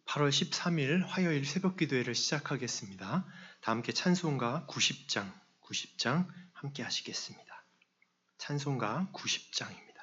8월 13일 화요일 새벽기도회를 시작하겠습니다. 다 함께 찬송가 90장 함께 하시겠습니다. 찬송가 90장입니다.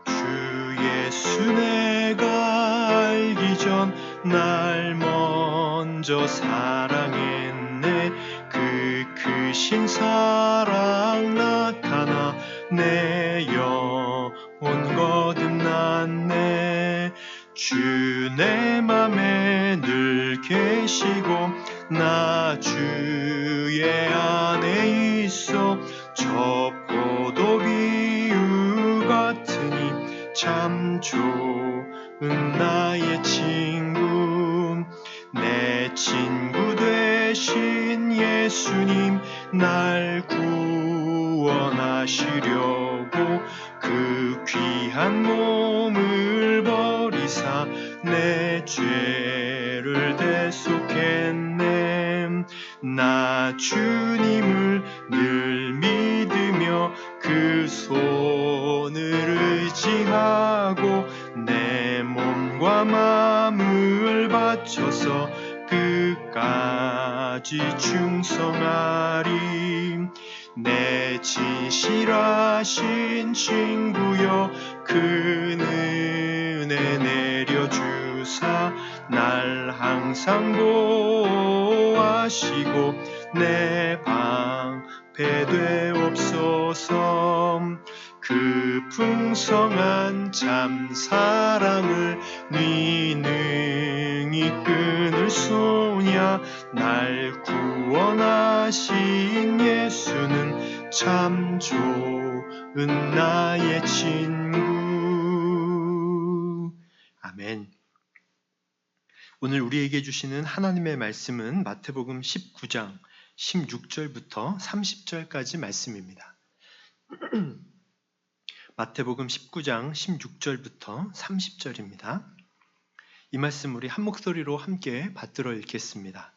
주 예수 내가 알기 전 날 먼저 사랑했네. 그 크신 사랑 나타나 내 영혼 거듭났네. 주 내 맘에 늘 계시고 나 주의 안에 있어. 저 포도비유 같으니 참 좋은 나의 친구. 내 친구 되신 예수님 날 구원하시려고 그 귀한 몸을 버리사 내 죄를 대속했네. 나 주님을 늘 믿으며 그 손을 의지하고 내 몸과 마음을 바쳐서 끝까지 충성하리. 내 진실하신 친구여 그 은혜 내려주사 날 항상 보호하시고 내 방패 되옵소서. 그 풍성한 참 사랑을 네 능히 끊을 소냐. 날 구원하신 예수는 참 좋은 나의 친구. 아멘. 오늘 우리에게 주시는 하나님의 말씀은 마태복음 19장 16절부터 30절까지 말씀입니다. 마태복음 19장 16절부터 30절입니다. 이 말씀 우리 한 목소리로 함께 받들어 읽겠습니다.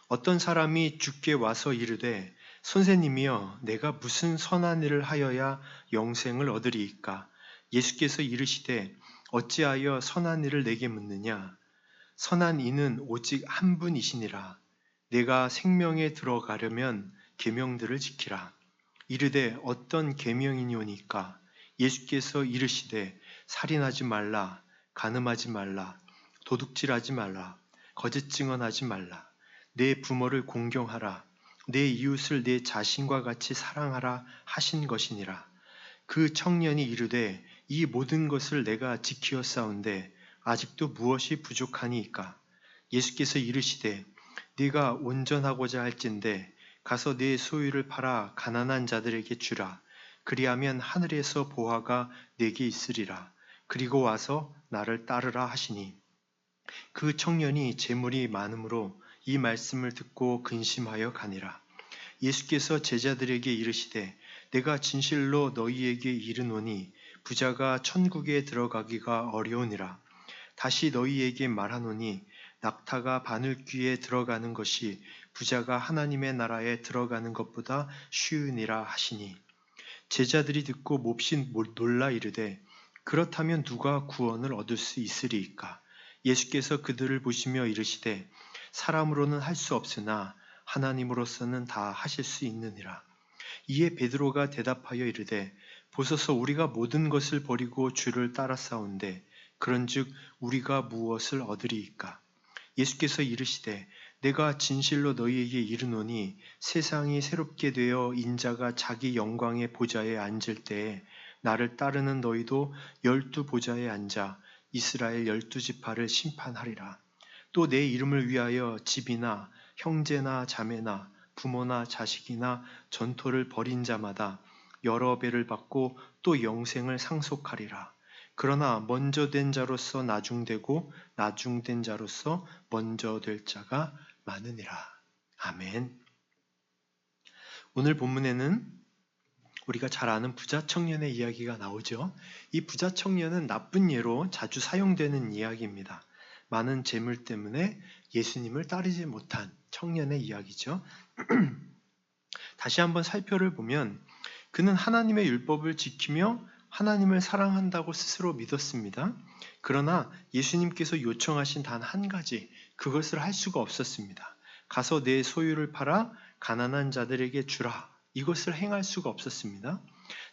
어떤 사람이 주께 와서 이르되 선생님이여 내가 무슨 선한 일을 하여야 영생을 얻으리이까? 예수께서 이르시되 어찌하여 선한 일을 내게 묻느냐? 선한 이는 오직 한 분이시니라. 내가 생명에 들어가려면 계명들을 지키라. 이르되 어떤 계명이뇨니까? 예수께서 이르시되 살인하지 말라, 간음하지 말라, 도둑질하지 말라, 거짓 증언하지 말라, 내 부모를 공경하라, 내 이웃을 내 자신과 같이 사랑하라 하신 것이니라. 그 청년이 이르되 이 모든 것을 내가 지키었사온데 아직도 무엇이 부족하니이까? 예수께서 이르시되 네가 온전하고자 할진대 가서 네 소유를 팔아 가난한 자들에게 주라. 그리하면 하늘에서 보화가 네게 있으리라. 그리고 와서 나를 따르라 하시니 그 청년이 재물이 많음으로 이 말씀을 듣고 근심하여 가니라. 예수께서 제자들에게 이르시되 내가 진실로 너희에게 이르노니 부자가 천국에 들어가기가 어려우니라. 다시 너희에게 말하노니 낙타가 바늘귀에 들어가는 것이 부자가 하나님의 나라에 들어가는 것보다 쉬우니라 하시니 제자들이 듣고 몹시 놀라 이르되 그렇다면 누가 구원을 얻을 수 있으리이까? 예수께서 그들을 보시며 이르시되 사람으로는 할 수 없으나 하나님으로서는 다 하실 수 있느니라. 이에 베드로가 대답하여 이르되 보소서 우리가 모든 것을 버리고 주를 따라싸운데 그런즉 우리가 무엇을 얻으리이까? 예수께서 이르시되 내가 진실로 너희에게 이르노니 세상이 새롭게 되어 인자가 자기 영광의 보좌에 앉을 때에 나를 따르는 너희도 12 보좌에 앉아 이스라엘 12지파를 심판하리라. 또 내 이름을 위하여 집이나 형제나 자매나 부모나 자식이나 전토를 벌인 자마다 여러 배를 받고 또 영생을 상속하리라. 그러나 먼저 된 자로서 나중되고 나중된 자로서 먼저 될 자가 많으니라. 아멘. 오늘 본문에는 우리가 잘 아는 부자 청년의 이야기가 나오죠. 이 부자 청년은 나쁜 예로 자주 사용되는 이야기입니다. 많은 재물 때문에 예수님을 따르지 못한 청년의 이야기죠. 다시 한번 살펴를 보면 그는 하나님의 율법을 지키며 하나님을 사랑한다고 스스로 믿었습니다. 그러나 예수님께서 요청하신 단 한 가지, 그것을 할 수가 없었습니다. 가서 내 소유를 팔아 가난한 자들에게 주라. 이것을 행할 수가 없었습니다.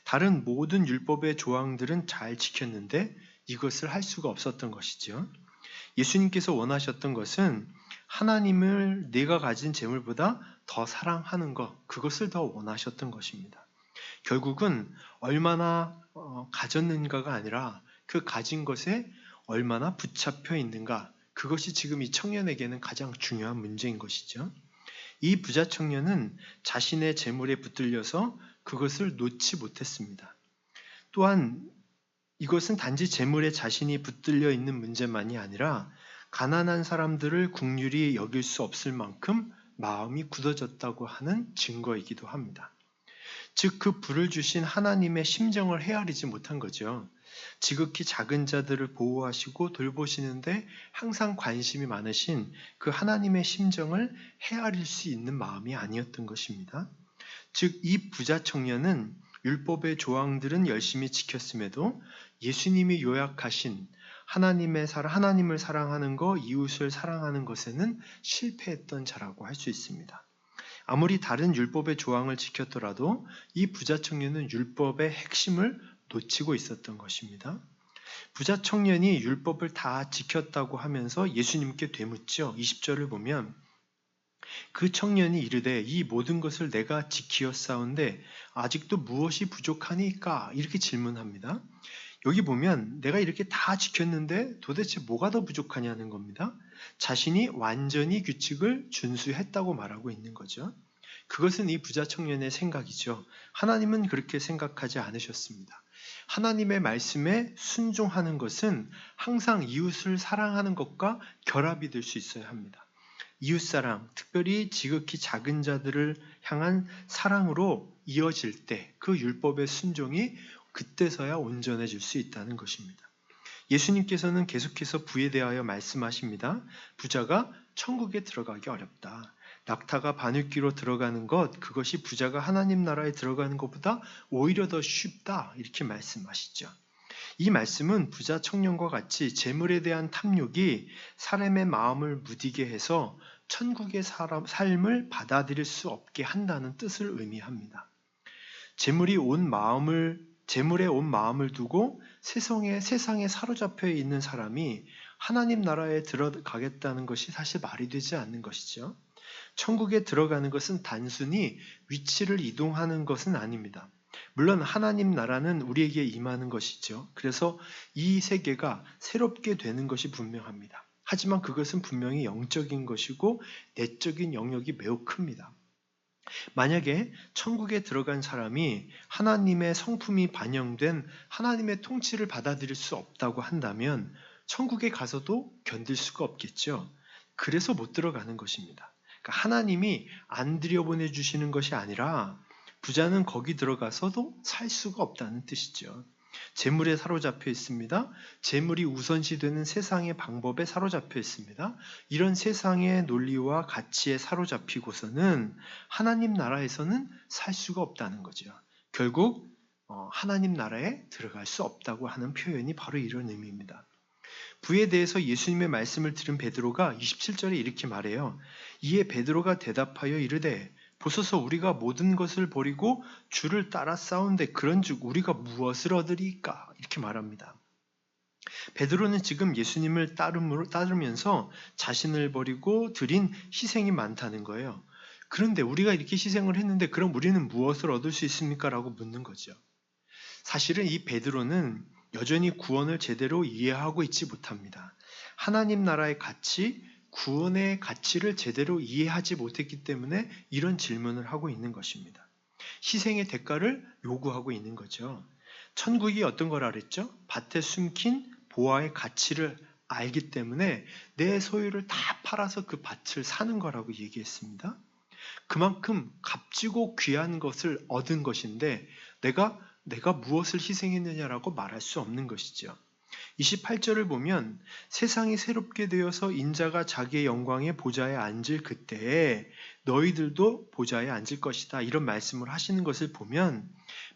다른 모든 율법의 조항들은 잘 지켰는데 이것을 할 수가 없었던 것이죠. 예수님께서 원하셨던 것은 하나님을 내가 가진 재물보다 더 사랑하는 것, 그것을 더 원하셨던 것입니다. 결국은 얼마나 가졌는가가 아니라 그 가진 것에 얼마나 붙잡혀 있는가, 그것이 지금 이 청년에게는 가장 중요한 문제인 것이죠. 이 부자 청년은 자신의 재물에 붙들려서 그것을 놓지 못했습니다. 또한 이것은 단지 재물에 자신이 붙들려 있는 문제만이 아니라 가난한 사람들을 긍휼히 여길 수 없을 만큼 마음이 굳어졌다고 하는 증거이기도 합니다. 즉, 그 불을 주신 하나님의 심정을 헤아리지 못한 거죠. 지극히 작은 자들을 보호하시고 돌보시는데 항상 관심이 많으신 그 하나님의 심정을 헤아릴 수 있는 마음이 아니었던 것입니다. 즉, 이 부자 청년은 율법의 조항들은 열심히 지켰음에도 예수님이 요약하신 하나님을 사랑하는 것, 이웃을 사랑하는 것에는 실패했던 자라고 할 수 있습니다. 아무리 다른 율법의 조항을 지켰더라도 이 부자 청년은 율법의 핵심을 놓치고 있었던 것입니다. 부자 청년이 율법을 다 지켰다고 하면서 예수님께 되묻죠. 20절을 보면 그 청년이 이르되 이 모든 것을 내가 지키었사온데 아직도 무엇이 부족하니까? 이렇게 질문합니다. 여기 보면 내가 이렇게 다 지켰는데 도대체 뭐가 더 부족하냐는 겁니다. 자신이 완전히 규칙을 준수했다고 말하고 있는 거죠. 그것은 이 부자 청년의 생각이죠. 하나님은 그렇게 생각하지 않으셨습니다. 하나님의 말씀에 순종하는 것은 항상 이웃을 사랑하는 것과 결합이 될 수 있어야 합니다. 이웃사랑, 특별히 지극히 작은 자들을 향한 사랑으로 이어질 때 그 율법의 순종이 그때서야 온전해질 수 있다는 것입니다. 예수님께서는 계속해서 부에 대하여 말씀하십니다. 부자가 천국에 들어가기 어렵다. 낙타가 바늘귀로 들어가는 것, 그것이 부자가 하나님 나라에 들어가는 것보다 오히려 더 쉽다. 이렇게 말씀하시죠. 이 말씀은 부자 청년과 같이 재물에 대한 탐욕이 사람의 마음을 무디게 해서 천국의 삶을 받아들일 수 없게 한다는 뜻을 의미합니다. 재물에 온 마음을 두고 세상에 사로잡혀 있는 사람이 하나님 나라에 들어가겠다는 것이 사실 말이 되지 않는 것이죠. 천국에 들어가는 것은 단순히 위치를 이동하는 것은 아닙니다. 물론 하나님 나라는 우리에게 임하는 것이죠. 그래서 이 세계가 새롭게 되는 것이 분명합니다. 하지만 그것은 분명히 영적인 것이고 내적인 영역이 매우 큽니다. 만약에 천국에 들어간 사람이 하나님의 성품이 반영된 하나님의 통치를 받아들일 수 없다고 한다면 천국에 가서도 견딜 수가 없겠죠. 그래서 못 들어가는 것입니다. 그러니까 하나님이 안 들여보내 주시는 것이 아니라 부자는 거기 들어가서도 살 수가 없다는 뜻이죠. 재물에 사로잡혀 있습니다. 재물이 우선시되는 세상의 방법에 사로잡혀 있습니다. 이런 세상의 논리와 가치에 사로잡히고서는 하나님 나라에서는 살 수가 없다는 거죠. 결국 하나님 나라에 들어갈 수 없다고 하는 표현이 바로 이런 의미입니다. 부에 대해서 예수님의 말씀을 들은 베드로가 27절에 이렇게 말해요. 이에 베드로가 대답하여 이르되 보소서 우리가 모든 것을 버리고 주를 따라 싸운데 그런즉 우리가 무엇을 얻으리까? 이렇게 말합니다. 베드로는 지금 예수님을 따르면서 자신을 버리고 드린 희생이 많다는 거예요. 그런데 우리가 이렇게 희생을 했는데 그럼 우리는 무엇을 얻을 수 있습니까? 라고 묻는 거죠. 사실은 이 베드로는 여전히 구원을 제대로 이해하고 있지 못합니다. 하나님 나라의 가치, 구원의 가치를 제대로 이해하지 못했기 때문에 이런 질문을 하고 있는 것입니다. 희생의 대가를 요구하고 있는 거죠. 천국이 어떤 거라 그랬죠? 밭에 숨긴 보화의 가치를 알기 때문에 내 소유를 다 팔아서 그 밭을 사는 거라고 얘기했습니다. 그만큼 값지고 귀한 것을 얻은 것인데 내가 무엇을 희생했느냐라고 말할 수 없는 것이죠. 28절을 보면 세상이 새롭게 되어서 인자가 자기의 영광의 보좌에 앉을 그때에 너희들도 보좌에 앉을 것이다. 이런 말씀을 하시는 것을 보면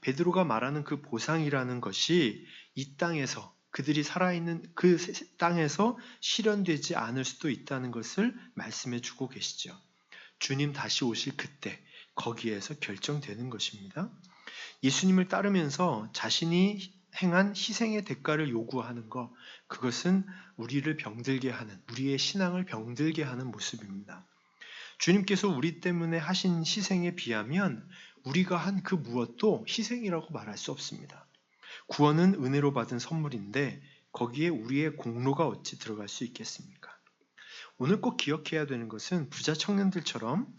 베드로가 말하는 그 보상이라는 것이 이 땅에서 그들이 살아있는 그 땅에서 실현되지 않을 수도 있다는 것을 말씀해 주고 계시죠. 주님 다시 오실 그때 거기에서 결정되는 것입니다. 예수님을 따르면서 자신이 행한 희생의 대가를 요구하는 것, 그것은 우리를 병들게 하는, 우리의 신앙을 병들게 하는 모습입니다. 주님께서 우리 때문에 하신 희생에 비하면 우리가 한 그 무엇도 희생이라고 말할 수 없습니다. 구원은 은혜로 받은 선물인데 거기에 우리의 공로가 어찌 들어갈 수 있겠습니까? 오늘 꼭 기억해야 되는 것은 부자 청년처럼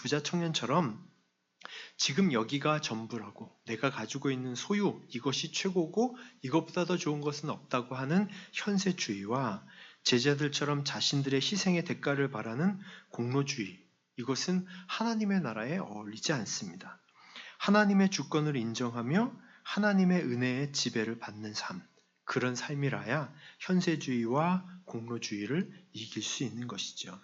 지금 여기가 전부라고 내가 가지고 있는 소유 이것이 최고고 이것보다 더 좋은 것은 없다고 하는 현세주의와 제자들처럼 자신들의 희생의 대가를 바라는 공로주의, 이것은 하나님의 나라에 어울리지 않습니다. 하나님의 주권을 인정하며 하나님의 은혜의 지배를 받는 삶, 그런 삶이라야 현세주의와 공로주의를 이길 수 있는 것이죠.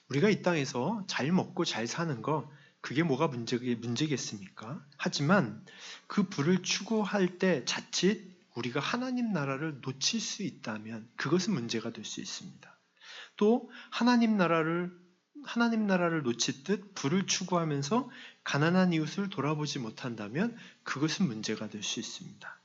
우리가 이 땅에서 잘 먹고 잘 사는 거, 그게 뭐가 문제겠습니까? 하지만 그 부를 추구할 때 자칫 우리가 하나님 나라를 놓칠 수 있다면 그것은 문제가 될 수 있습니다. 또 하나님 나라를 놓칠 듯 부를 추구하면서 가난한 이웃을 돌아보지 못한다면 그것은 문제가 될 수 있습니다.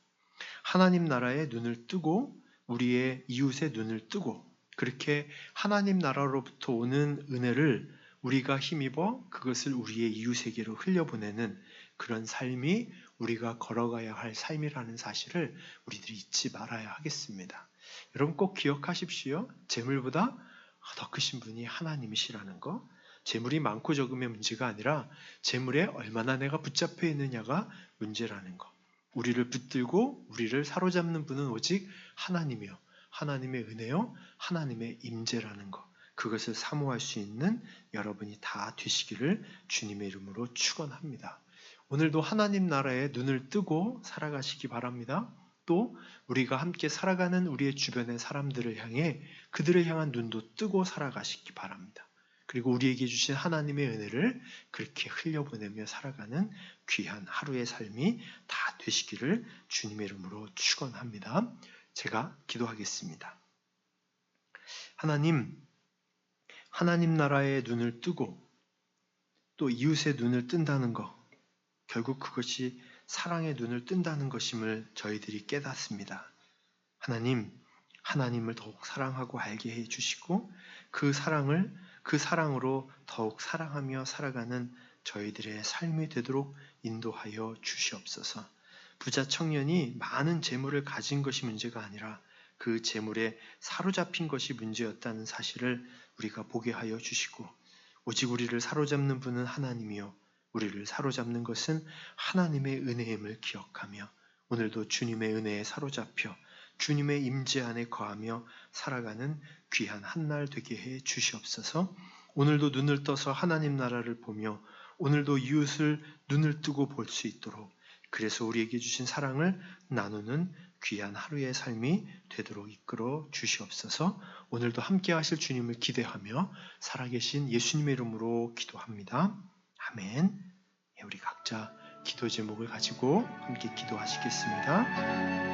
하나님 나라에 눈을 뜨고 우리의 이웃의 눈을 뜨고 그렇게 하나님 나라로부터 오는 은혜를 우리가 힘입어 그것을 우리의 이웃에게로 흘려보내는 그런 삶이 우리가 걸어가야 할 삶이라는 사실을 우리들이 잊지 말아야 하겠습니다. 여러분 꼭 기억하십시오. 재물보다 더 크신 분이 하나님이시라는 거. 재물이 많고 적음의 문제가 아니라 재물에 얼마나 내가 붙잡혀 있느냐가 문제라는 거. 우리를 붙들고 우리를 사로잡는 분은 오직 하나님이요. 하나님의 은혜요. 하나님의 임재라는 것. 그것을 사모할 수 있는 여러분이 다 되시기를 주님의 이름으로 축원합니다. 오늘도 하나님 나라에 눈을 뜨고 살아가시기 바랍니다. 또 우리가 함께 살아가는 우리의 주변의 사람들을 향해 그들을 향한 눈도 뜨고 살아가시기 바랍니다. 그리고 우리에게 주신 하나님의 은혜를 그렇게 흘려보내며 살아가는 귀한 하루의 삶이 다 되시기를 주님의 이름으로 축원합니다. 제가 기도하겠습니다. 하나님 나라의 눈을 뜨고 또 이웃의 눈을 뜬다는 것, 결국 그것이 사랑의 눈을 뜬다는 것임을 저희들이 깨닫습니다. 하나님을 더욱 사랑하고 알게 해주시고 그 사랑으로 더욱 사랑하며 살아가는 저희들의 삶이 되도록 인도하여 주시옵소서. 부자 청년이 많은 재물을 가진 것이 문제가 아니라 그 재물에 사로잡힌 것이 문제였다는 사실을 우리가 보게 하여 주시고 오직 우리를 사로잡는 분은 하나님이요 우리를 사로잡는 것은 하나님의 은혜임을 기억하며 오늘도 주님의 은혜에 사로잡혀 주님의 임재 안에 거하며 살아가는 귀한 한날 되게 해 주시옵소서. 오늘도 눈을 떠서 하나님 나라를 보며 오늘도 이웃을 눈을 뜨고 볼 수 있도록 그래서 우리에게 주신 사랑을 나누는 귀한 하루의 삶이 되도록 이끌어 주시옵소서. 오늘도 함께 하실 주님을 기대하며 살아계신 예수님의 이름으로 기도합니다. 아멘. 우리 각자 기도 제목을 가지고 함께 기도하시겠습니다.